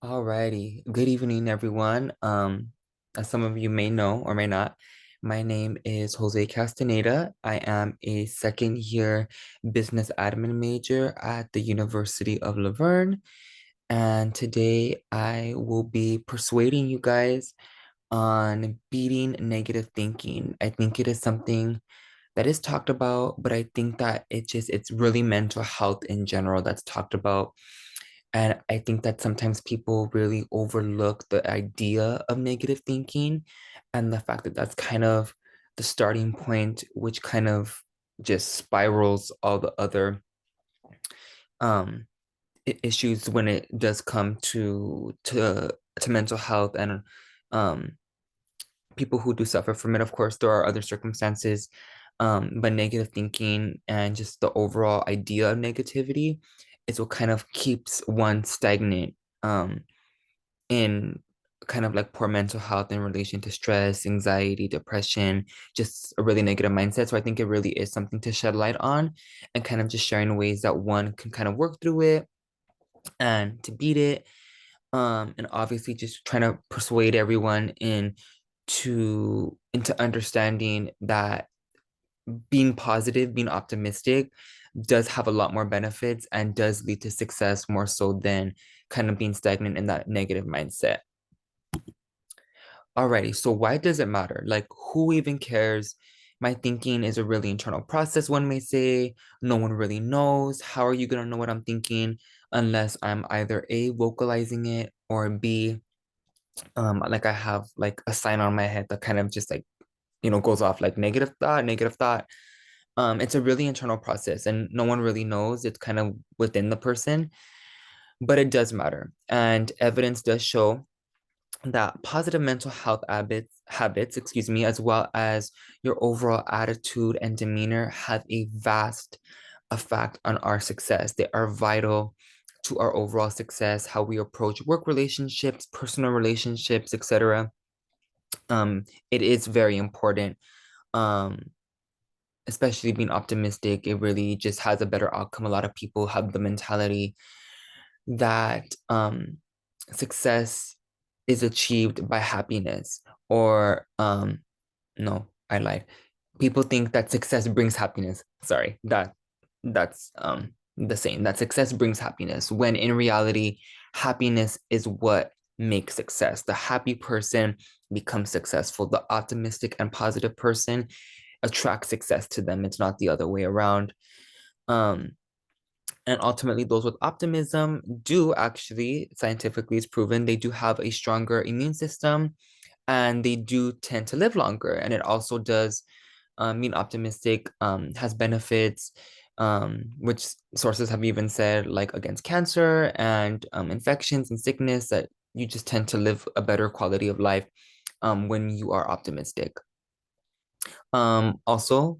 Alrighty. Good evening, everyone. As some of you may know or may not, my name is Jose Castaneda. I am a second year business admin major at the University of Laverne. And today I will be persuading you guys on beating negative thinking. I think it is something that is talked about, but I think that it's really mental health in general that's talked about. And I think that sometimes people really overlook the idea of negative thinking and the fact that that's kind of the starting point, which kind of just spirals all the other um, issues when it does come to mental health and um, people who do suffer from it. Of course, there are other circumstances, but negative thinking and just the overall idea of negativity is what kind of keeps one stagnant in kind of like poor mental health in relation to stress, anxiety, depression, just a really negative mindset. So I think it really is something to shed light on and kind of just sharing ways that one can kind of work through it and to beat it. And obviously just trying to persuade everyone into understanding that being positive, being optimistic does have a lot more benefits and does lead to success more so than kind of being stagnant in that negative mindset. Alrighty, so why does it matter? Like, who even cares? My thinking is a really internal process, one may say. No one really knows. How are you gonna know what I'm thinking unless I'm either A, vocalizing it, or B, like I have like a sign on my head that kind of just like, goes off like negative thought, negative thought. It's a really internal process and no one really knows. It's kind of within the person, but it does matter. And evidence does show that positive mental health habits, excuse me, as well as your overall attitude and demeanor have a vast effect on our success. They are vital to our overall success, how we approach work relationships, personal relationships, etc. It is very important. Um, Especially being optimistic, it really just has a better outcome. A lot of people have the mentality that success is achieved by happiness or no, I lied. People think that success brings happiness. Sorry, that's the saying that success brings happiness when in reality happiness is what makes success. The happy person becomes successful. The optimistic and positive person attracts success to them. It's not the other way around. Um and ultimately, those with optimism do actually, scientifically, it's proven, they do have a stronger immune system and they do tend to live longer. And it also does mean optimistic has benefits, which sources have even said, like against cancer and infections and sickness, that you just tend to live a better quality of life when you are optimistic. Also,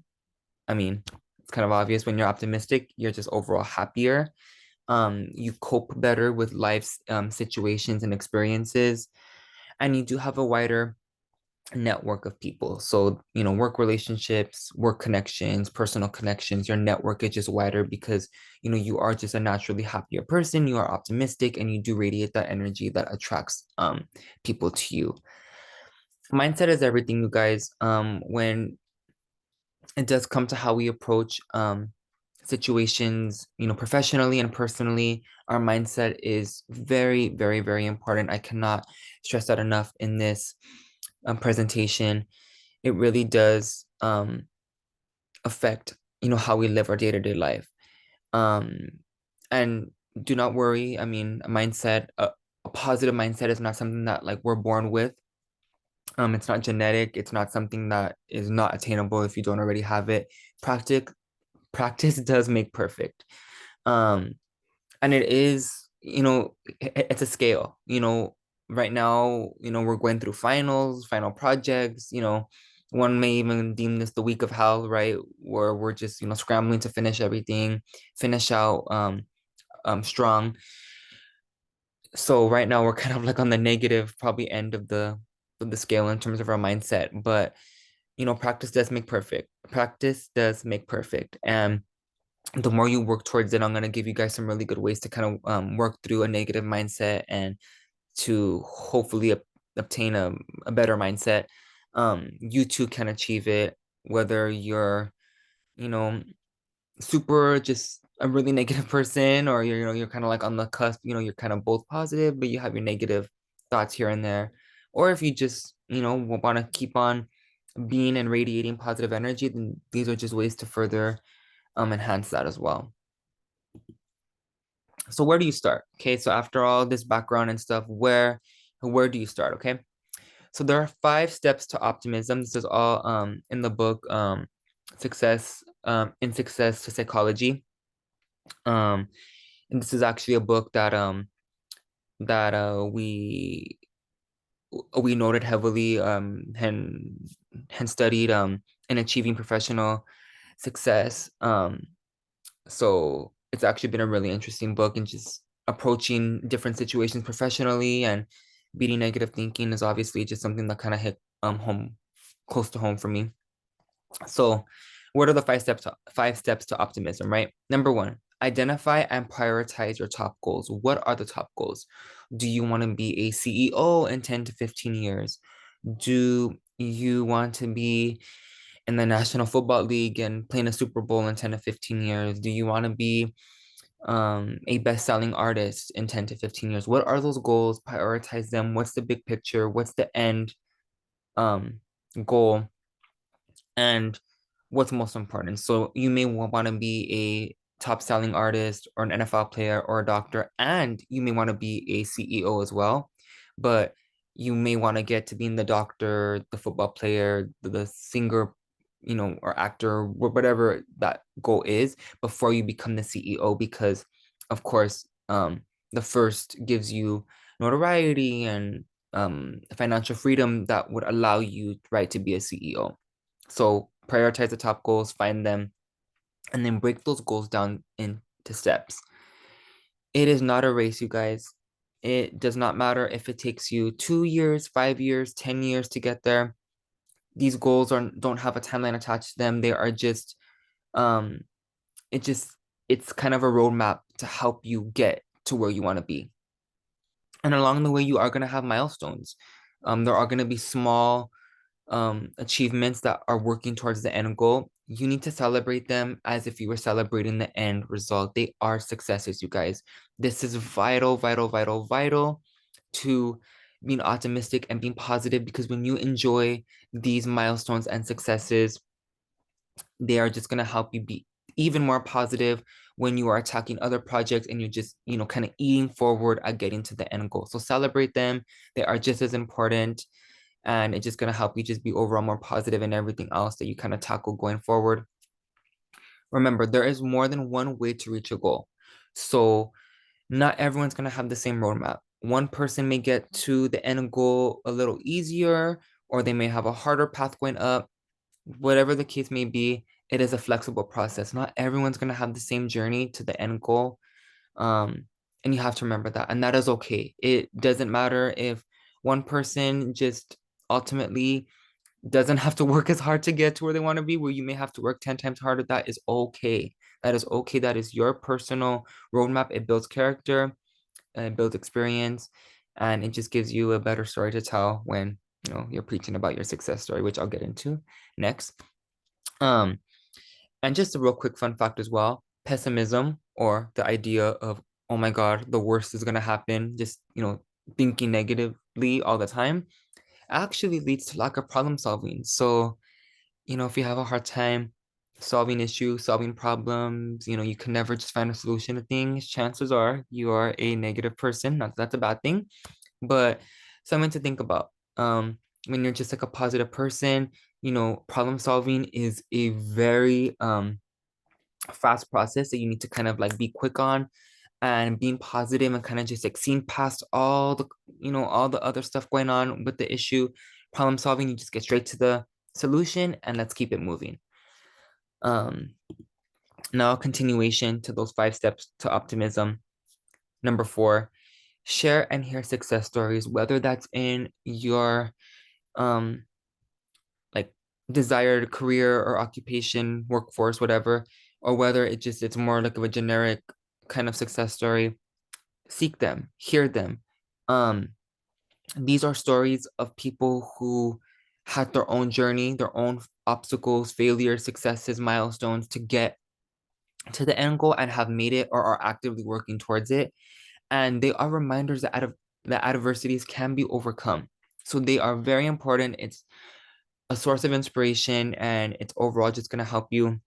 I mean, it's kind of obvious when you're optimistic, you're just overall happier. You cope better with life's situations and experiences, and you do have a wider network of people. So, work relationships, work connections, personal connections, your network is just wider because, you are just a naturally happier person, you are optimistic, and you do radiate that energy that attracts people to you. Mindset is everything, you guys. When it does come to how we approach situations, professionally and personally, our mindset is very, very, very important. I cannot stress that enough in this presentation. It really does affect, how we live our day-to-day life. Um, and do not worry. I mean, a positive mindset is not something that like we're born with. It's not genetic. It's not something that is not attainable if you don't already have it. Practice practice does make perfect. Um, and it is, it's a scale, right now, we're going through final projects, one may even deem this the week of hell, right? Where we're just, scrambling to finish everything, finish out strong. So right now we're kind of like on the negative, probably end of the scale in terms of our mindset. But practice does make perfect. Practice does make perfect. And the more you work towards it, I'm going to give you guys some really good ways to kind of work through a negative mindset and to hopefully obtain a better mindset. You too can achieve it, whether you're, you know, super just a really negative person, or you're, you're kind of like on the cusp, you're kind of both positive, but you have your negative thoughts here and there. Or if you just, want to keep on being and radiating positive energy, then these are just ways to further enhance that as well. So where do you start? Okay, so after all this background and stuff, where do you start? Okay, so there are 5 steps to optimism. This is all in the book Success in Success to Psychology. Um, and this is actually a book that we noted heavily and studied in achieving professional success. So it's actually been a really interesting book, and just approaching different situations professionally and beating negative thinking is obviously just something that kind of hit home close to home for me. So what are the 5 steps to optimism, right? Number 1, identify and prioritize your top goals. What are the top goals? Do you want to be a CEO in 10 to 15 years? Do you want to be in the National Football League and playing a Super Bowl in 10 to 15 years? Do you want to be a best-selling artist in 10 to 15 years? What are those goals? Prioritize them. What's the big picture? What's the end um, goal? And what's most important? So you may want to be a top selling artist or an NFL player or a doctor, and you may want to be a CEO as well. But you may want to get to being the doctor, the football player, the singer, or actor, whatever that goal is, before you become the CEO, because of course, the first gives you notoriety and financial freedom that would allow you, right, to be a CEO. So prioritize the top goals, find them, and then break those goals down into steps. It is not a race, you guys. It does not matter if it takes you 2 years, 5 years, 10 years to get there. These goals don't have a timeline attached to them. They are just um it just it's kind of a roadmap to help you get to where you want to be. And along the way, you are going to have milestones. There are going to be small achievements that are working towards the end goal. You need to celebrate them as if you were celebrating the end result. They are successes, you guys. This is vital, vital, vital, vital to being optimistic and being positive, because when you enjoy these milestones and successes, they are just going to help you be even more positive when you are attacking other projects and you're just, kind of eating forward at getting to the end goal. So celebrate them. They are just as important, and it's just going to help you just be overall more positive in everything else that you kind of tackle going forward. Remember, there is more than one way to reach a goal. So not everyone's going to have the same roadmap. One person may get to the end goal a little easier, or they may have a harder path going up. Whatever the case may be, it is a flexible process. Not everyone's going to have the same journey to the end goal. And you have to remember that. And that is okay. It doesn't matter if one person just ultimately doesn't have to work as hard to get to where they want to be, where you may have to work 10 times harder. That is okay. That is okay. That is your personal roadmap. It builds character, and it builds experience, and it just gives you a better story to tell when you're preaching about your success story, which I'll get into next. Um, and just a real quick fun fact as well, pessimism, or the idea of, oh my God, the worst is gonna happen, just thinking negatively all the time, actually leads to lack of problem solving. So, if you have a hard time solving issues, solving problems, you can never just find a solution to things, chances are you are a negative person. Not that that's a bad thing, but something to think about. When you're just like a positive person, problem solving is a very fast process that you need to kind of like be quick on, and being positive and kind of just like seeing past all the other stuff going on with the issue. Problem solving, you just get straight to the solution and let's keep it moving. Um, Now continuation to those 5 steps to optimism. Number 4, share and hear success stories, whether that's in your um like desired career or occupation, workforce, whatever, or whether it's more like of a generic kind of success story. Seek them, hear them. These are stories of people who had their own journey, their own obstacles, failures, successes, milestones to get to the end goal and have made it or are actively working towards it. And they are reminders that adversities can be overcome. So they are very important. It's a source of inspiration, and it's overall just going to help you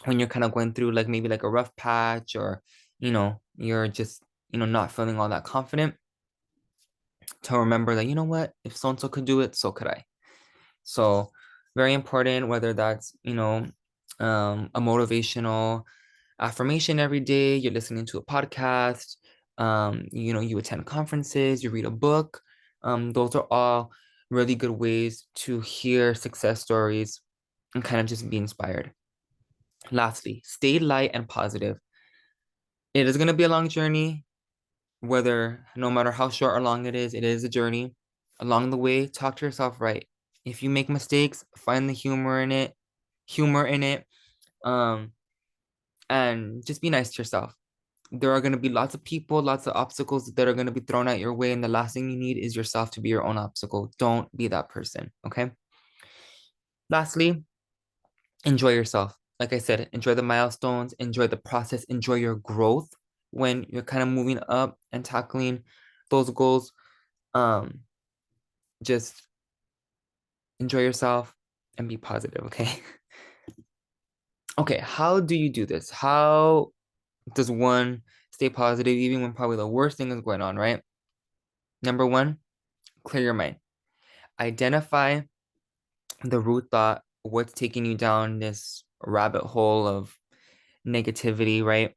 when you're kind of going through like maybe like a rough patch, or you're just not feeling all that confident, to remember that, you know what, if so and so could do it, so could I. So very important, whether that's a motivational affirmation every day, you're listening to a podcast, you attend conferences, you read a book. Those are all really good ways to hear success stories and kind of just be inspired. Lastly, stay light and positive. It is going to be a long journey, whether no matter how short or long it is a journey. Along the way, talk to yourself right. If you make mistakes, find the humor in it, um, and just be nice to yourself. There are going to be lots of people, lots of obstacles that are going to be thrown at your way, and the last thing you need is yourself to be your own obstacle. Don't be that person, okay? Lastly, enjoy yourself. Like I said, enjoy the milestones, enjoy the process, enjoy your growth when you're kind of moving up and tackling those goals. Um, just enjoy yourself and be positive, okay? Okay, how do you do this? How does one stay positive even when probably the worst thing is going on, right? Number one, clear your mind. Identify the root thought, what's taking you down this rabbit hole of negativity, right?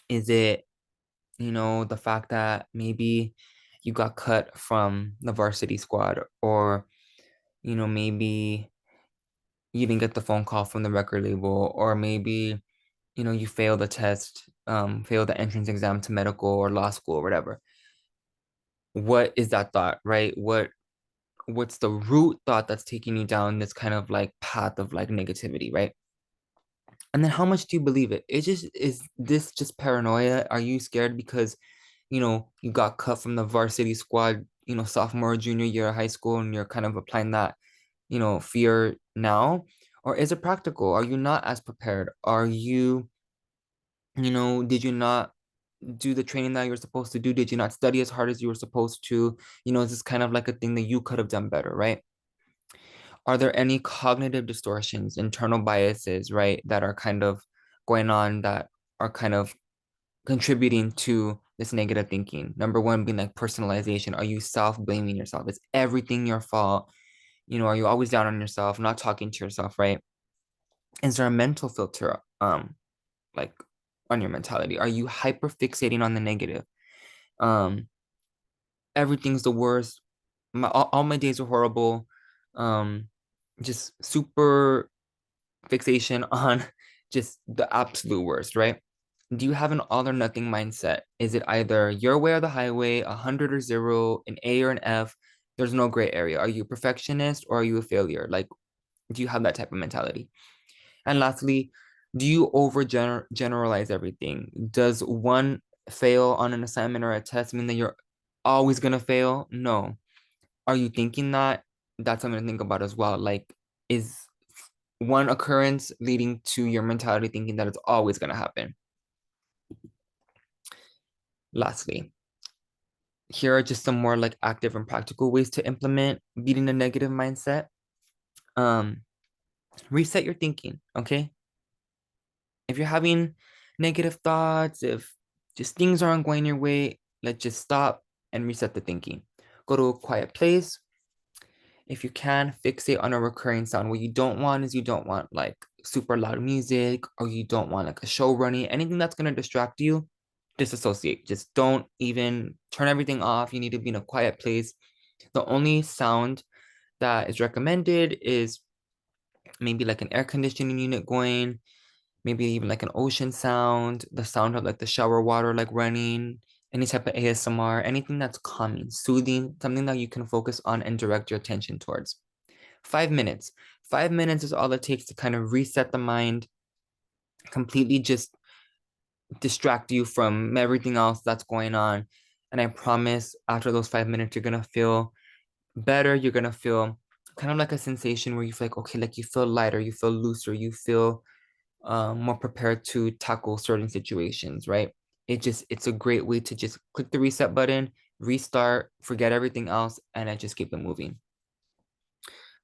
Is it, the fact that maybe you got cut from the varsity squad, or, maybe you didn't get the phone call from the record label, or maybe, you failed the test, failed the entrance exam to medical or law school or whatever. What is that thought, right? What's the root thought that's taking you down this kind of like path of like negativity, right? And then how much do you believe it? Is this just paranoia? Are you scared because, you got cut from the varsity squad, sophomore or junior year of high school, and you're kind of applying that, fear now? Or is it practical? Are you not as prepared? Did you not do the training that you're supposed to do? Did you not study as hard as you were supposed to? Is this kind of like a thing that you could have done better, right? Are there any cognitive distortions, internal biases, right, that are kind of going on, that are kind of contributing to this negative thinking? Number one being like personalization. Are you self-blaming yourself? Is everything your fault? Are you always down on yourself, not talking to yourself, right? Is there a mental filter, like on your mentality? Are you hyper fixating on the negative? Um, Everything's the worst. All my days are horrible. Um, just super fixation on just the absolute worst, right? Do you have an all or nothing mindset? Is it either your way or the highway, 100 or zero, an A or an F? There's no gray area. Are you a perfectionist or are you a failure? Like, do you have that type of mentality? And lastly, do you over generalize everything? Does one fail on an assignment or a test mean that you're always gonna fail? No. Are you thinking that? That's something to think about as well. Like, is one occurrence leading to your mentality thinking that it's always going to happen? Lastly, here are just some more like active and practical ways to implement beating a negative mindset. Um, Reset your thinking, okay? If you're having negative thoughts, if just things aren't going your way, let's just stop and reset the thinking. Go to a quiet place. If you can, fixate on a recurring sound. What you don't want is you don't want like super loud music, or you don't want like a show running, anything that's going to distract you. Disassociate. Just don't even turn everything off. You need to be in a quiet place. The only sound that is recommended is maybe like an air conditioning unit going, maybe even like an ocean sound, the sound of like the shower water like running, any type of ASMR, anything that's calming, soothing, something that you can focus on and direct your attention towards. 5 minutes. 5 minutes is all it takes to kind of reset the mind, completely just distract you from everything else that's going on, And I promise after those 5 minutes, you're gonna feel better. You're gonna feel kind of like a sensation where you feel like, okay, like you feel lighter, you feel looser, you feel more prepared to tackle certain situations, right? It's a great way to just click the reset button, restart, forget everything else, and I just keep it moving.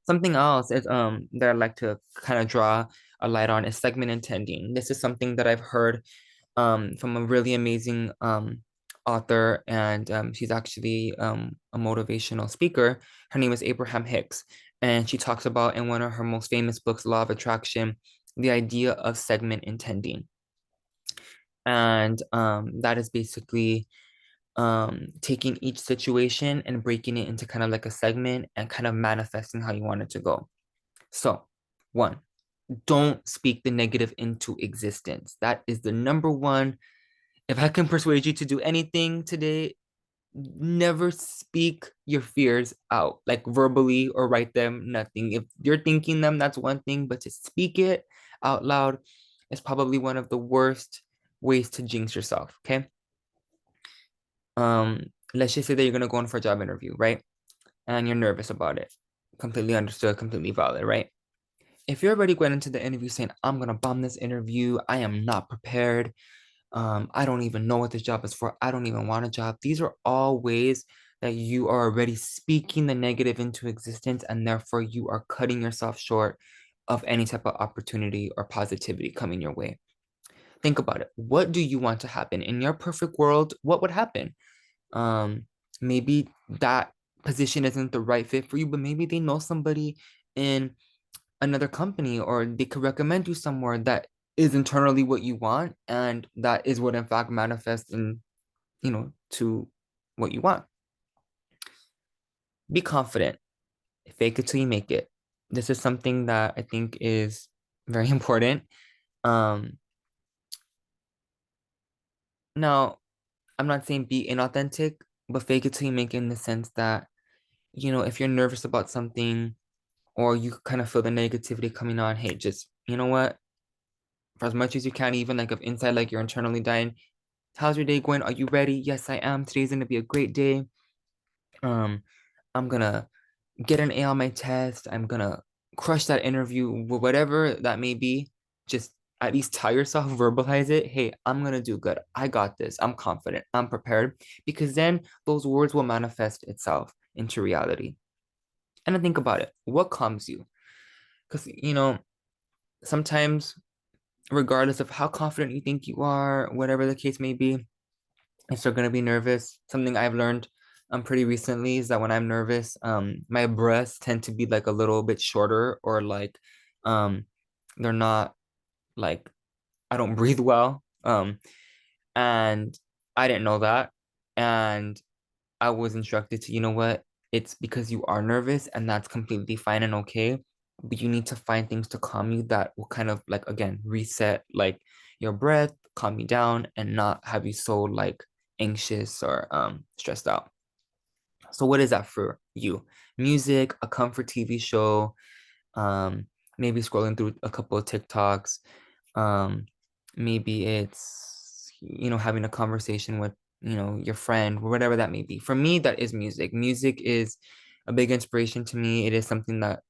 Something else is that I'd like to kind of draw a light on is segment intending. This is something that I've heard from a really amazing author, and she's actually a motivational speaker. Her name is Abraham Hicks, and she talks about in one of her most famous books, Law of Attraction, the idea of segment intending. And that is basically taking each situation and breaking it into kind of like a segment and kind of manifesting how you want it to go. So, one, don't speak the negative into existence. That is the number one. If I can persuade you to do anything today, never speak your fears out, like verbally or write them, nothing. If you're thinking them, that's one thing, but to speak it out loud is probably one of the worst ways to jinx yourself, okay? Let's just say that you're gonna go in for a job interview, right? And you're nervous about it. Completely understood, completely valid, right? If you're already going into the interview saying, I'm gonna bomb this interview, I am not prepared, I don't even know what this job is for, I don't even want a job. These are all ways that you are already speaking the negative into existence, and therefore you are cutting yourself short of any type of opportunity or positivity coming your way. Think about it. What do you want to happen? In your perfect world, what would happen? Um, Maybe that position isn't the right fit for you, but maybe they know somebody in another company, or they could recommend you somewhere that is internally what you want, and that is what in fact manifests in, to what you want. Be confident. Fake it till you make it. This is something that I think is very important. Um, Now, I'm not saying be inauthentic, but fake it till you make it in the sense that, if you're nervous about something or you kind of feel the negativity coming on, hey, just, you know what? For as much as you can, even like if inside, like you're internally dying, how's your day going? Are you ready? Yes, I am. Today's gonna be a great day. Um, I'm gonna get an A on my test. I'm gonna crush that interview, whatever that may be. Just at least tell yourself, verbalize it. Hey, I'm gonna do good. I got this. I'm confident. I'm prepared. Because then those words will manifest itself into reality. And then think about it. What calms you? Because, sometimes, regardless of how confident you think you are, whatever the case may be, you're still gonna be nervous. Something I've learned pretty recently is that when I'm nervous, my breaths tend to be like a little bit shorter, or like um they're not like, I don't breathe well. And I didn't know that. And I was instructed to, you know what? It's because you are nervous, and that's completely fine and okay. But you need to find things to calm you that will kind of like, again, reset like your breath, calm you down, and not have you so like anxious or stressed out. So what is that for you? Music, a comfort TV show, um, maybe scrolling through a couple of TikToks, um, maybe it's, having a conversation with, your friend, whatever that may be. For me, that is music. Music is a big inspiration to me. It is something that,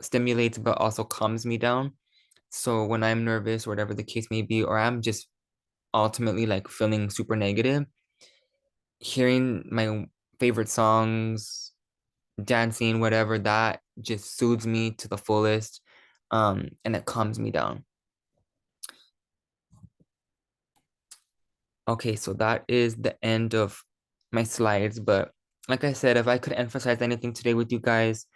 stimulates but also calms me down. So when I'm nervous, or whatever the case may be, or I'm just ultimately like feeling super negative, hearing my favorite songs, dancing, whatever, that just soothes me to the fullest, and it calms me down. Okay, so that is the end of my slides, but like I said, if I could emphasize anything today with you guys,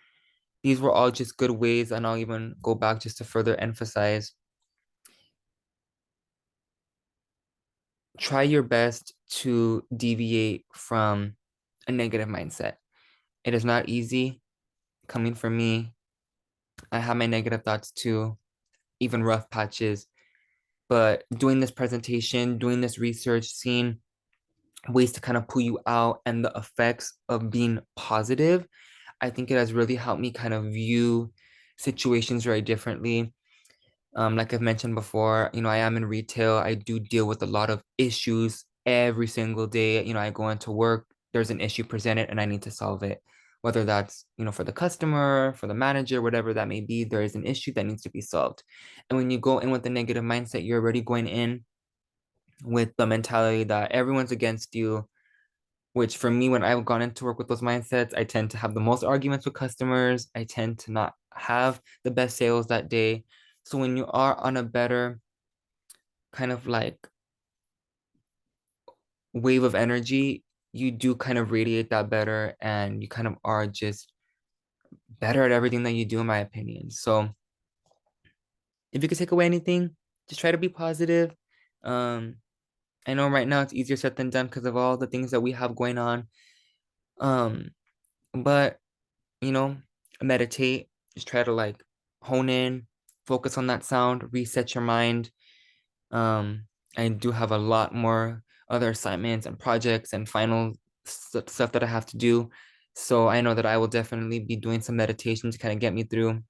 these were all just good ways, and I'll even go back just to further emphasize. Try your best to deviate from a negative mindset. It is not easy coming from me. I have my negative thoughts too, even rough patches. But doing this presentation, doing this research, seeing ways to kind of pull you out and the effects of being positive, I think it has really helped me kind of view situations very differently. Like I've mentioned before, I am in retail. I do deal with a lot of issues every single day. I go into work, there's an issue presented and I need to solve it. Whether that's, for the customer, for the manager, whatever that may be, there is an issue that needs to be solved. And when you go in with a negative mindset, you're already going in with the mentality that everyone's against you, which for me, when I've gone into work with those mindsets, I tend to have the most arguments with customers. I tend to not have the best sales that day. So when you are on a better kind of like wave of energy, you do kind of radiate that better and you kind of are just better at everything that you do, in my opinion. So if you could take away anything, just try to be positive. Um, I know right now it's easier said than done because of all the things that we have going on. Um, but you know, meditate, just try to like hone in, focus on that sound, reset your mind. Um, I do have a lot more other assignments and projects and final stuff that I have to do. So I know that I will definitely be doing some meditation to kind of get me through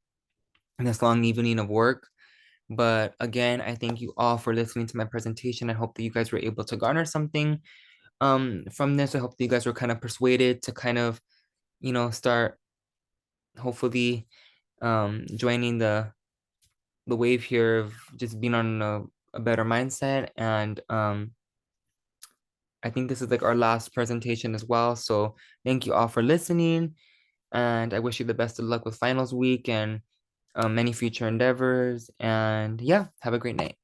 this long evening of work. But again, I thank you all for listening to my presentation. I hope that you guys were able to garner something from this. I hope that you guys were kind of persuaded to kind of, start hopefully joining the wave here of just being on a better mindset. And I think this is like our last presentation as well. So thank you all for listening. And I wish you the best of luck with finals week and many future endeavors. And yeah, have a great night.